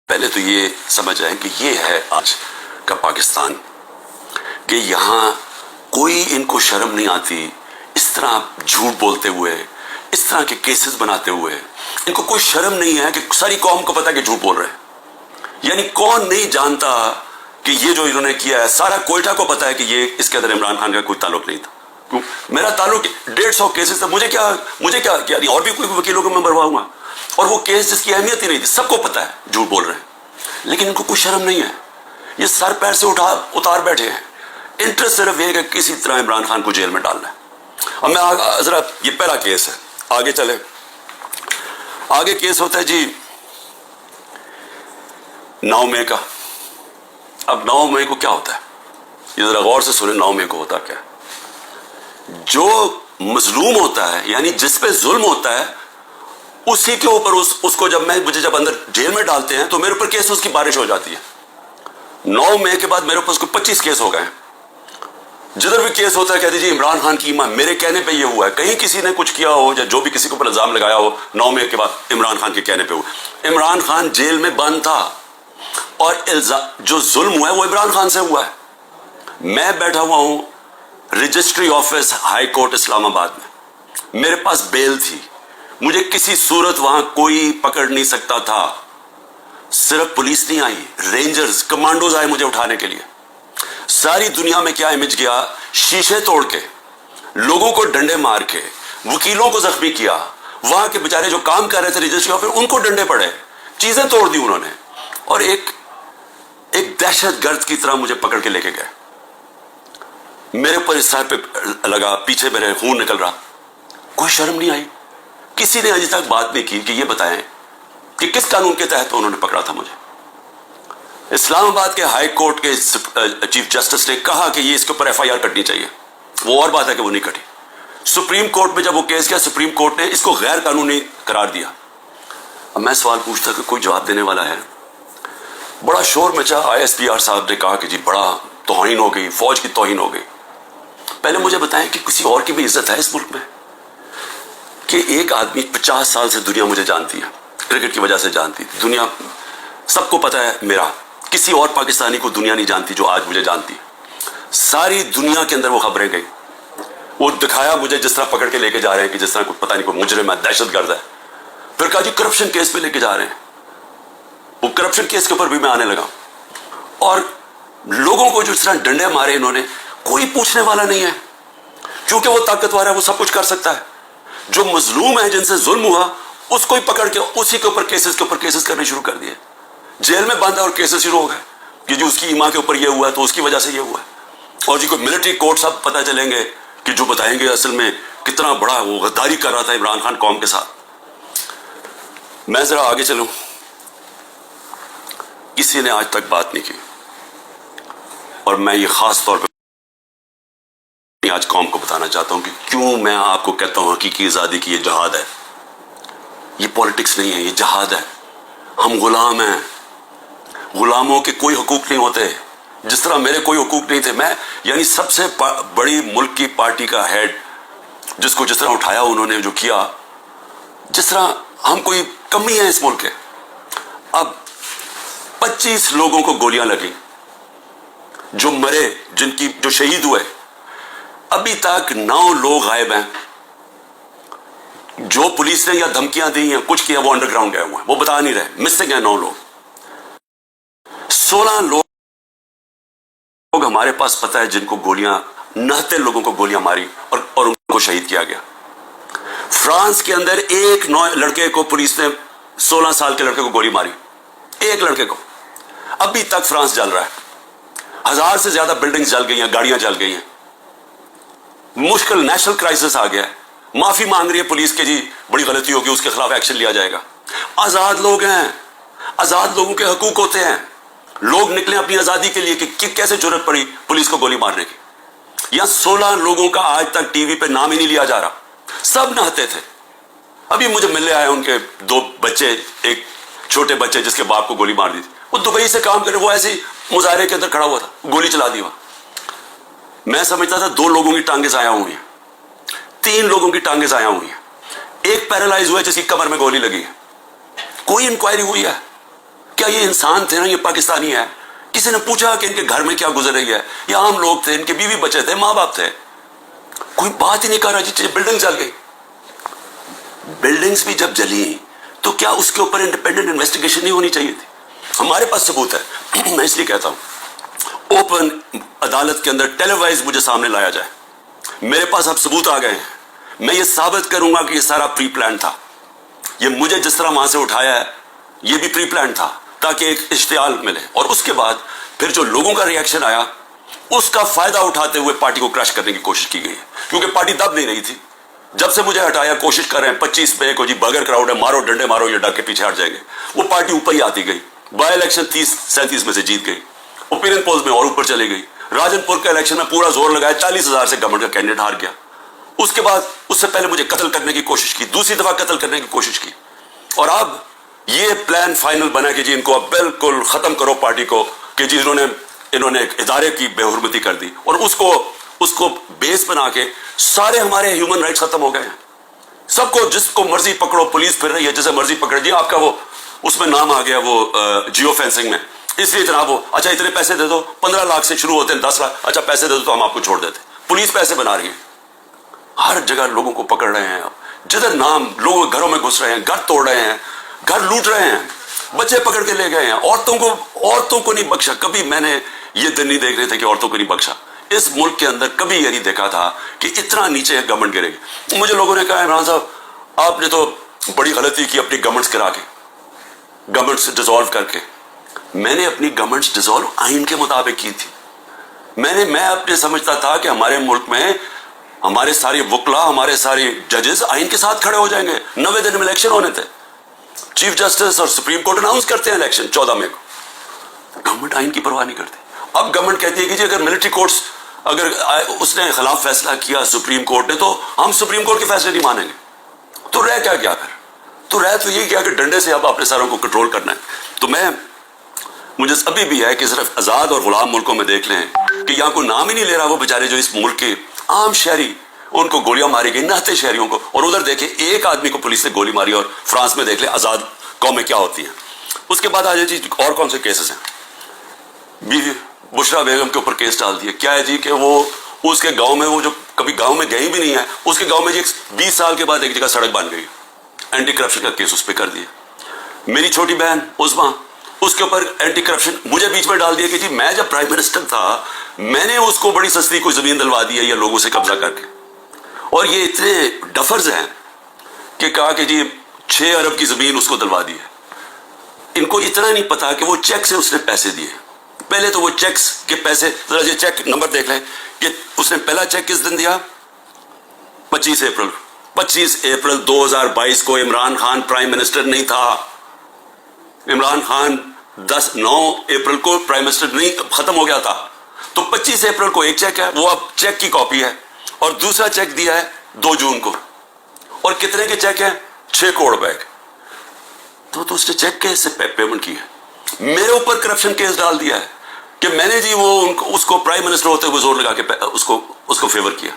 پہلے تو یہ سمجھ آئے کہ یہ ہے آج کا پاکستان، کہ یہاں کوئی ان کو شرم نہیں آتی اس طرح جھوٹ بولتے ہوئے، اس طرح کے کیسز بناتے ہوئے۔ ان کو کوئی شرم نہیں ہے کہ ساری قوم کو پتا کہ جھوٹ بول رہے ہیں۔ یعنی کون نہیں جانتا کہ یہ جو انہوں نے کیا ہے، سارا کوئٹہ کو پتا ہے کہ یہ اس کے اندر عمران خان کا کوئی تعلق نہیں تھا۔ میرا تعلق 150 کیسز تھا، مجھے کیا نہیں، اور بھی کوئی وکیلوں کو میں مرواؤں گا، اور وہ کیس جس کی اہمیت ہی نہیں تھی، سب کو پتا ہے جھوٹ بول رہے ہیں، لیکن ان کو کوئی شرم نہیں ہے۔ یہ سر پیر سے اتار بیٹھے ہیں، انٹرسٹ صرف یہ کہ کسی طرح عمران خان کو جیل میں ڈالنا ہے۔ اب میں ذرا، یہ پہلا کیس ہے، آگے چلے۔ آگے کیس ہوتا ہے جی 9 مئی کا۔ اب 9 مئی کو کیا ہوتا ہے، یہ ذرا غور سے سنیں۔ 9 مئی کو ہوتا کیا ہے؟ جو مظلوم ہوتا ہے، یعنی جس پہ ظلم ہوتا ہے، اسی کے اوپر اس کو مجھے جب اندر جیل میں ڈالتے ہیں تو میرے اوپر کیس اس کی بارش ہو جاتی ہے۔ 9 مئی کے بعد میرے اوپر 25 کیس ہو گئے ہیں۔ جدھر بھی کیس ہوتا ہے کہتے جی عمران خان کی ایمان، میرے کہنے پہ یہ ہوا ہے۔ کہیں کسی نے کچھ کیا ہو یا جو بھی کسی کے اوپر الزام لگایا ہو، 9 مئی کے بعد عمران خان کے کہنے پہ ہوا۔ عمران خان جیل میں بند تھا، اور جو ظلم ہوا ہے وہ عمران خان سے ہوا ہے۔ میں بیٹھا ہوا ہوں رجسٹری آفس ہائی کورٹ اسلام آباد میں، میرے پاس بیل تھی، مجھے کسی صورت وہاں کوئی پکڑ نہیں سکتا تھا۔ صرف پولیس نہیں آئی، رینجرز، کمانڈوز آئے مجھے اٹھانے کے لیے۔ ساری دنیا میں کیا امیج گیا، شیشے توڑ کے، لوگوں کو ڈنڈے مار کے، وکیلوں کو زخمی کیا، وہاں کے بیچارے جو کام کر رہے تھے رجسٹری آفس، ان کو ڈنڈے پڑے، چیزیں توڑ دی انہوں نے، اور ایک دہشت گرد کی طرح مجھے پکڑ کے لے کے گئے۔ میرے اوپر اس طرح پہ لگا، پیچھے میرے خون نکل رہا، کوئی شرم نہیں آئی۔ کسی نے ابھی تک بات نہیں کی کہ یہ بتائیں کہ کس قانون کے تحت انہوں نے پکڑا تھا مجھے۔ اسلام آباد کے ہائی کورٹ کے چیف جسٹس نے کہا کہ یہ اس کے اوپر FIR کٹنی چاہیے، وہ اور بات ہے کہ وہ نہیں کٹی۔ سپریم کورٹ میں جب وہ کیس گیا، سپریم کورٹ نے اس کو غیر قانونی قرار دیا۔ اب میں سوال پوچھتا کہ کوئی جواب دینے والا ہے؟ بڑا شور مچا، ISPR صاحب نے کہا کہ جی بڑا توہین ہو گئی، فوج کی توہین ہو گئی۔ پہلے مجھے بتائیں کہ کسی اور کی بھی عزت ہے اس ملک میں؟ کہ ایک آدمی 50 سال سے دنیا مجھے جانتی ہے، کرکٹ کی وجہ سے جانتی، دنیا سب کو پتا ہے میرا، کسی اور پاکستانی کو دنیا نہیں جانتی جو آج مجھے جانتی۔ ساری دنیا کے اندر وہ خبریں گئی، وہ دکھایا مجھے جس طرح پکڑ کے لے کے جا رہے ہیں کہ جس طرح کوئی پتہ نہیں کوئی مجرم ہے، دہشت گرد ہے۔ پھر کہا جی کرپشن کیس پہ لے کے جا رہے ہیں، وہ کرپشن کیس کے اوپر بھی میں آنے لگا، اور لوگوں کو جو اس طرح ڈنڈے مارے انہوں نے، کوئی پوچھنے والا نہیں ہے، کیونکہ وہ طاقتور ہے، وہ سب کچھ کر سکتا ہے۔ جو مظلوم ہے، جن سے ظلم ہوا، اس کو ہی پکڑ کے اسی کے اوپر کیسز کرنے شروع کر دیے۔ جیل میں بند ہے اور کیسز شروع ہو گئے کہ جو اس کی ایما کے اوپر یہ ہوا ہے تو اس کی وجہ سے یہ ہوا ہے۔ اور جی کوئی ملٹری کورٹ سب پتہ چلیں گے کہ جو بتائیں گے اصل میں کتنا بڑا وہ غداری کر رہا تھا عمران خان قوم کے ساتھ۔ میں ذرا آگے چلوں۔ کسی نے آج تک بات نہیں کی، اور میں یہ خاص طور پہ آج قوم کو بتانا چاہتا ہوں کہ کیوں میں آپ کو کہتا ہوں حقیقی آزادی کی یہ جہاد ہے، یہ پولیٹکس نہیں ہے، یہ جہاد ہے۔ ہم غلام ہیں، غلاموں کے کوئی حقوق نہیں ہوتے، جس طرح میرے کوئی حقوق نہیں تھے۔ میں یعنی سب سے بڑی ملک کی پارٹی کا ہیڈ، جس کو جس طرح اٹھایا انہوں نے، جو کیا، جس طرح ہم کوئی کمی ہے اس ملک کے۔ اب 25 لوگوں کو گولیاں لگی، جو مرے، جو شہید ہوئے، ابھی تک 9 لوگ غائب ہیں۔ جو پولیس نے یا دھمکیاں دی ہیں، کچھ کیا، وہ انڈر گراؤنڈ گئے ہوئے ہیں، وہ بتا نہیں رہے، مسنگ ہیں 9 لوگ۔ 16 لوگ ہمارے پاس پتہ ہے جن کو گولیاں، 69 لوگوں کو گولیاں ماری اور ان کو شہید کیا گیا۔ فرانس کے اندر ایک لڑکے کو پولیس نے 16 سال کے لڑکے کو گولی ماری، ایک لڑکے کو۔ ابھی تک فرانس جل رہا ہے، 1000 سے زیادہ بلڈنگز جل گئی ہیں، گاڑیاں جل گئی ہیں، مشکل نیشنل کرائسس آ گیا ہے۔ معافی مانگ رہی ہے پولیس کہ جی بڑی غلطی ہوگی، اس کے خلاف ایکشن لیا جائے گا۔ آزاد لوگ ہیں، آزاد لوگوں کے حقوق ہوتے ہیں۔ لوگ نکلے اپنی آزادی کے لیے کہ کیسے جرأت پڑی پولیس کو گولی مارنے کی۔ یہاں 16 لوگوں کا آج تک ٹی وی پہ نام ہی نہیں لیا جا رہا، سب نہتے تھے۔ ابھی مجھے ملنے آئے ان کے 2 بچے، ایک چھوٹے بچے جس کے باپ کو گولی مار دی تھی، وہ دبئی سے کام کرے، وہ ایسے ہی مظاہرے کے اندر کھڑا ہوا تھا، گولی چلا دی وہاں۔ میں سمجھتا تھا 2 لوگوں کی ٹانگیں ضائع ہوئی ہیں، 3 لوگوں کی ٹانگیں ضائع ہوئی ہیں، ایک پیرالائز ہوا ہے جس کی کمر میں گولی لگی ہے۔ کوئی انکوائری ہوئی ہے؟ کیا یہ انسان تھے نا؟ یہ پاکستانی ہے؟ کسی نے پوچھا کہ ان کے گھر میں کیا گزر رہی ہے؟ یہ عام لوگ تھے، ان کے بیوی بچے تھے، ماں باپ تھے، کوئی بات ہی نہیں کر رہا جی بلڈنگ جل گئی۔ بلڈنگز بھی جب جلی تو کیا اس کے اوپر انڈیپینڈنٹ انویسٹیگیشن نہیں ہونی چاہیے تھی؟ ہمارے پاس ثبوت ہے، میں اس لیے کہتا ہوں اوپن عدالت کے اندر ٹیلی وائز مجھے سامنے لایا جائے، میرے پاس اب ثبوت آ گئے ہیں، میں یہ ثابت کروں گا کہ یہ سارا پری پلان تھا، یہ مجھے جس طرح وہاں سے اٹھایا ہے یہ بھی پری پلان تھا تاکہ ایک اشتعال ملے، اور اس کے بعد پھر جو لوگوں کا ریئیکشن آیا اس کا فائدہ اٹھاتے ہوئے پارٹی کو کرش کرنے کی کوشش کی گئی ہے، کیونکہ پارٹی دب نہیں رہی تھی۔ جب سے مجھے ہٹایا کوشش کر رہے ہیں 25 پہ کو جی بغیر کراؤڈ ہے، مارو ڈنڈے مارو، یہ ڈر کے پیچھے ہٹ جائیں گے، وہ پارٹی اوپر ہی آتی گئی، بائی الیکشن 30-37 میں سے جیت گئی، اوپینین پولز میں اور اوپر چلے گئی، راجن پور کے الیکشن میں پورا زور لگایا 40,000 سے گورنمنٹ کا کینڈیڈیٹ ہار گیا، اس کے بعد اس سے پہلے مجھے قتل کرنے کی کوشش کی، دوسری دفعہ قتل کرنے کی کوشش کی، اور اب یہ پلان فائنل بنا کہ جی ان کو اب بالکل ختم کرو پارٹی کو، کہ جی انہوں نے ایک ادارے کی بے حرمتی کر دی، اور اس کو بیس بنا کے سارے ہمارے ہیومن رائٹس ختم ہو گئے ہیں، سب کو جس کو مرضی پکڑو، پولیس پھر رہی ہے جسے مرضی پکڑ، جی آپ کا وہ اس میں نام آ گیا وہ جیو فینسنگ میں، اس لیے جناب وہ اچھا اتنے پیسے دے دو، 15 لاکھ سے شروع ہوتے ہیں 10 لاکھ، اچھا پیسے دے دو تو ہم آپ کو چھوڑ دیتے، پولیس پیسے بنا رہی ہے، ہر جگہ لوگوں کو پکڑ رہے ہیں، جدھر نام لوگ گھروں میں گھس رہے ہیں، گھر توڑ رہے ہیں، گھر لوٹ رہے ہیں، بچے پکڑ کے لے گئے ہیں، عورتوں کو نہیں بخشا، کبھی میں نے یہ دن نہیں دیکھ رہے تھے کہ عورتوں کو نہیں بخشا، اس ملک کے اندر کبھی یہ نہیں دیکھا تھا کہ اتنا نیچے گورنمنٹ گرے گی۔ مجھے لوگوں نے کہا عمران صاحب آپ نے تو بڑی غلطی کی اپنی گورنمنٹس کرا کے، گورنمنٹس ڈیزالو کر کے، میں نے اپنی گورنمنٹس ڈیزالو آئین کے مطابق کی تھی، میں اپنے سمجھتا تھا کہ ہمارے ملک میں ہمارے سارے وکلا، ہمارے سارے ججز آئین کے ساتھ کھڑے ہو جائیں گے، 90 دن میں الیکشن ہونے تھے، چیف جسٹس اور سپریم کورٹ اناؤنس کرتے ہیں الیکشن 14 مئی کو، گورنمنٹ آئین کی پرواہ نہیں کرتی۔ اب گورنمنٹ کہتی ہے کہ جی اگر ملٹری کورٹس اگر اس نے خلاف فیصلہ کیا سپریم کورٹ نے تو ہم سپریم کورٹ کے فیصلے نہیں مانیں گے، تو رہ کیا گیا پھر؟ تو رہ تو یہ کیا کہ ڈنڈے سے اب اپنے ساروں کو کنٹرول کرنا ہے۔ تو مجھے ابھی بھی ہے کہ صرف آزاد اور غلام ملکوں میں دیکھ لیں کہ یہاں کوئی نام ہی نہیں لے رہا وہ بیچارے جو اس ملک کے عام شہری، ان کو گولیاں ماری گئی، نہتے شہریوں کو، اور ادھر دیکھیں ایک آدمی کو پولیس نے گولی ماری، اور فرانس میں دیکھ لیں آزاد قومیں کیا ہوتی ہیں۔ اس کے بعد آ جائے جی اور کون سے کیسز ہیں؟ بشرا بیگم کے اوپر کیس ڈال دیا، کیا ہے جی کہ وہ اس کے گاؤں میں، وہ جو کبھی گاؤں میں گئی بھی نہیں ہے، اس کے گاؤں میں جی 20 سال کے بعد ایک جگہ سڑک بن گئی، اینٹی کرپشن کا کیس اس پہ کر دیا۔ میری چھوٹی بہن عظما، اس کے اوپر اینٹی کرپشن مجھے بیچ میں ڈال دیا کہ جی میں جب پرائم منسٹر تھا میں نے اس کو بڑی سستی کوئی زمین دلوا دی ہے یا لوگوں سے قبضہ کر کے، اور یہ اتنے ڈفرز ہیں کہ کہا کہ جی 6 ارب کی زمین اس کو دلوا دی ہے۔ ان کو اتنا نہیں پتا کہ وہ چیک سے اس نے پیسے دیے، پہلے تو وہ چیکس کے پیسے، ذرا یہ چیک نمبر دیکھ لیں کہ اس نے پہلا چیک کس دن دیا؟ 25 اپریل 2022 کو۔ عمران خان پرائم منسٹر نہیں تھا، عمران خان 9 اپریل کو پرائم منسٹر نہیں، ختم ہو گیا تھا، تو 25 اپریل کو ایک چیک ہے، وہ اب چیک کی کاپی ہے، اور دوسرا چیک دیا ہے 2 جون کو، اور کتنے کے چیک ہیں؟ 6 کروڑ روپے کے، تو اس نے چیک کے سے پیمنٹ کی ہے۔ میرے اوپر کرپشن کیس ڈال دیا ہے کہ میں نے جی اس کو پرائم منسٹر ہوتے ہوئے زور لگا کے اس کو فیور کیا۔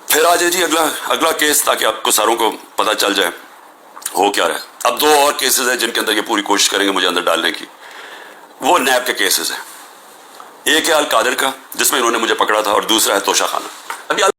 پھر آ جائے جی اگلا کیس، تاکہ آپ کو ساروں کو پتہ چل جائے ہو کیا رہا ہے۔ اب 2 اور کیسز ہیں جن کے اندر یہ پوری کوشش کریں گے مجھے اندر ڈالنے کی، وہ نیب کے کیسز ہیں۔ ایک ہے القادر کا جس میں انہوں نے مجھے پکڑا تھا، اور دوسرا ہے توشہ خانہ۔ ابھی